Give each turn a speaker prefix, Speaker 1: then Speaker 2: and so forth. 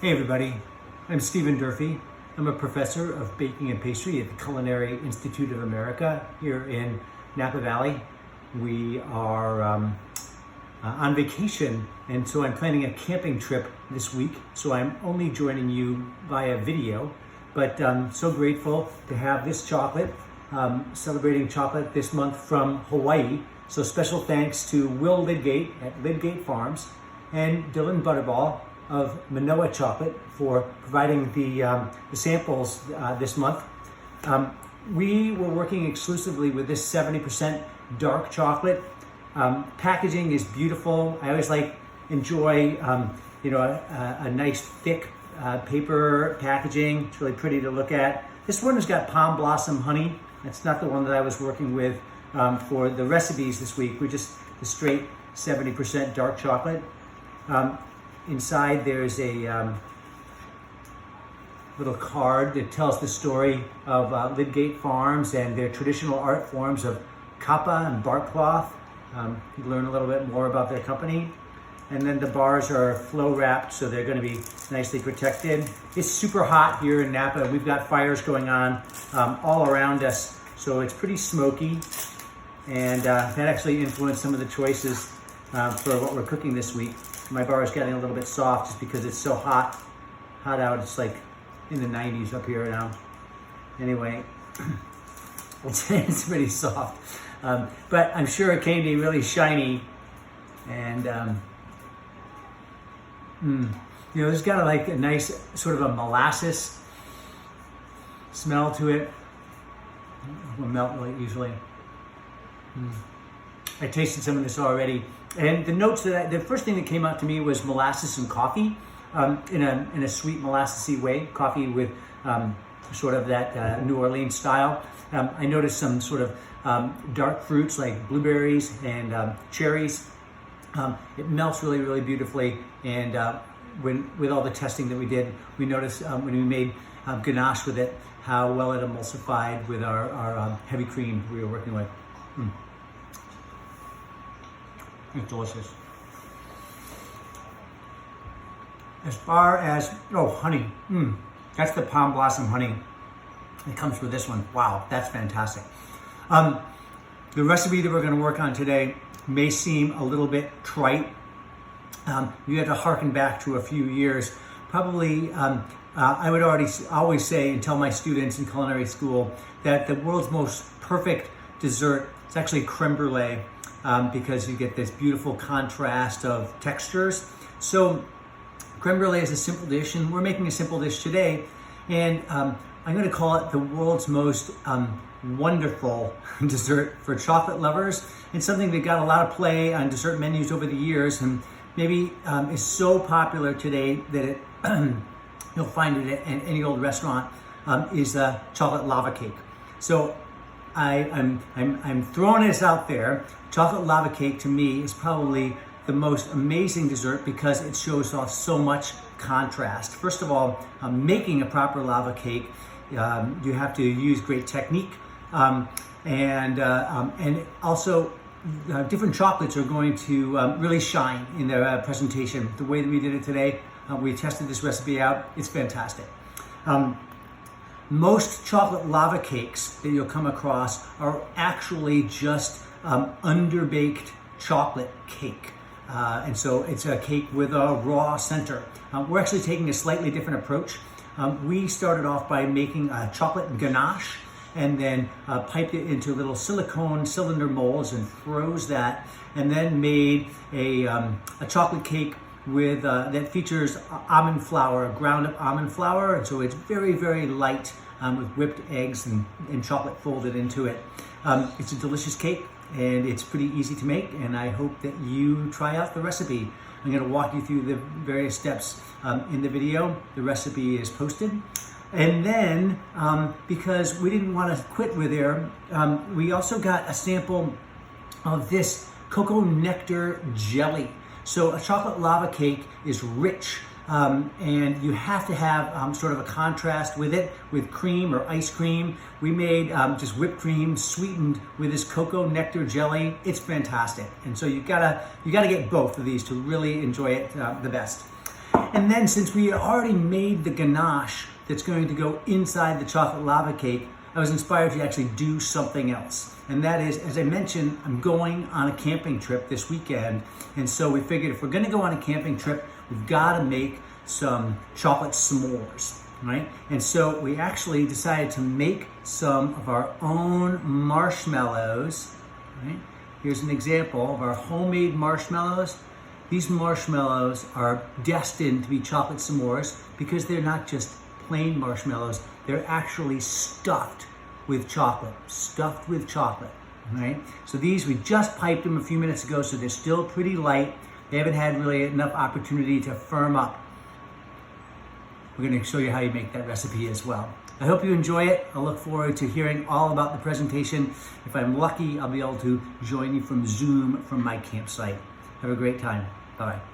Speaker 1: Hey everybody, I'm Stephen Durfee. I'm a professor of baking and pastry at the Culinary Institute of America here in Napa Valley. We are on vacation, and so I'm planning a camping trip this week, so I'm only joining you via video, but I'm so grateful to have this chocolate, celebrating chocolate this month from Hawaii. So special thanks to Will Lidgate at Lidgate Farms and Dylan Butterball of Manoa Chocolate for providing the samples this month. We were working exclusively with this 70% dark chocolate. Packaging is beautiful. I always enjoy a nice thick paper packaging. It's really pretty to look at. This one has got palm blossom honey. That's not the one that I was working with for the recipes this week. We're just the straight 70% dark chocolate. Inside there's a little card that tells the story of Lidgate Farms and their traditional art forms of kapa and bark cloth. You learn a little bit more about their company. And then the bars are flow wrapped, so they're going to be nicely protected. It's super hot here in Napa. We've got fires going on all around us, so it's pretty smoky. And that actually influenced some of the choices for what we're cooking this week. My bar is getting a little bit soft just because it's so hot out. It's like in the 90s up here now. Anyway, it's pretty soft. But I'm sure it came to be really shiny. And, it's got a nice sort of a molasses smell to it. It will melt easily. I tasted some of this already. And the notes the first thing that came out to me was molasses and coffee, in a sweet molassesy way, coffee with sort of that New Orleans style. I noticed some sort of dark fruits like blueberries and cherries. It melts really, really beautifully. And with all the testing that we did, we noticed when we made ganache with it, how well it emulsified with our heavy cream we were working with. It's delicious. As far as, honey. That's the palm blossom honey that comes with this one. Wow, that's fantastic. The recipe that we're going to work on today may seem a little bit trite. You have to harken back to a few years. Probably, I would always say and tell my students in culinary school that the world's most perfect dessert is actually creme brulee. Because you get this beautiful contrast of textures. So creme brulee is a simple dish, and we're making a simple dish today. And I'm going to call it the world's most wonderful dessert for chocolate lovers, and something that got a lot of play on dessert menus over the years, and maybe is so popular today that it you'll find it at any old restaurant, is a chocolate lava cake. So I'm throwing this out there. Chocolate lava cake to me is probably the most amazing dessert because it shows off so much contrast. First of all, making a proper lava cake, you have to use great technique, and also different chocolates are going to really shine in their presentation. The way that we did it today, we tested this recipe out. It's fantastic. Most chocolate lava cakes that you'll come across are actually just underbaked chocolate cake. And so it's a cake with a raw center. We're actually taking a slightly different approach. We started off by making a chocolate ganache and then piped it into little silicone cylinder molds and froze that, and then made a chocolate cake with that features almond flour, ground up almond flour, and so it's very, very light with whipped eggs and chocolate folded into it. It's a delicious cake, and it's pretty easy to make, and I hope that you try out the recipe. I'm going to walk you through the various steps in the video. The recipe is posted. And then, because we didn't want to quit with there, we also got a sample of this cocoa nectar jelly. So a chocolate lava cake is rich, and you have to have sort of a contrast with it, with cream or ice cream. We made just whipped cream sweetened with this cocoa nectar jelly. It's fantastic, and so you gotta get both of these to really enjoy it the best. And then since we had already made the ganache that's going to go inside the chocolate lava cake, I was inspired to actually do something else. And that is, as I mentioned, I'm going on a camping trip this weekend. And so we figured if we're gonna go on a camping trip, we've gotta make some chocolate s'mores, right? And so we actually decided to make some of our own marshmallows, right? Here's an example of our homemade marshmallows. These marshmallows are destined to be chocolate s'mores because they're not just plain marshmallows, they're actually stuffed with chocolate, right? So these, we just piped them a few minutes ago, so they're still pretty light. They haven't had really enough opportunity to firm up. We're gonna show you how you make that recipe as well. I hope you enjoy it. I look forward to hearing all about the presentation. If I'm lucky, I'll be able to join you from Zoom from my campsite. Have a great time. Bye-bye.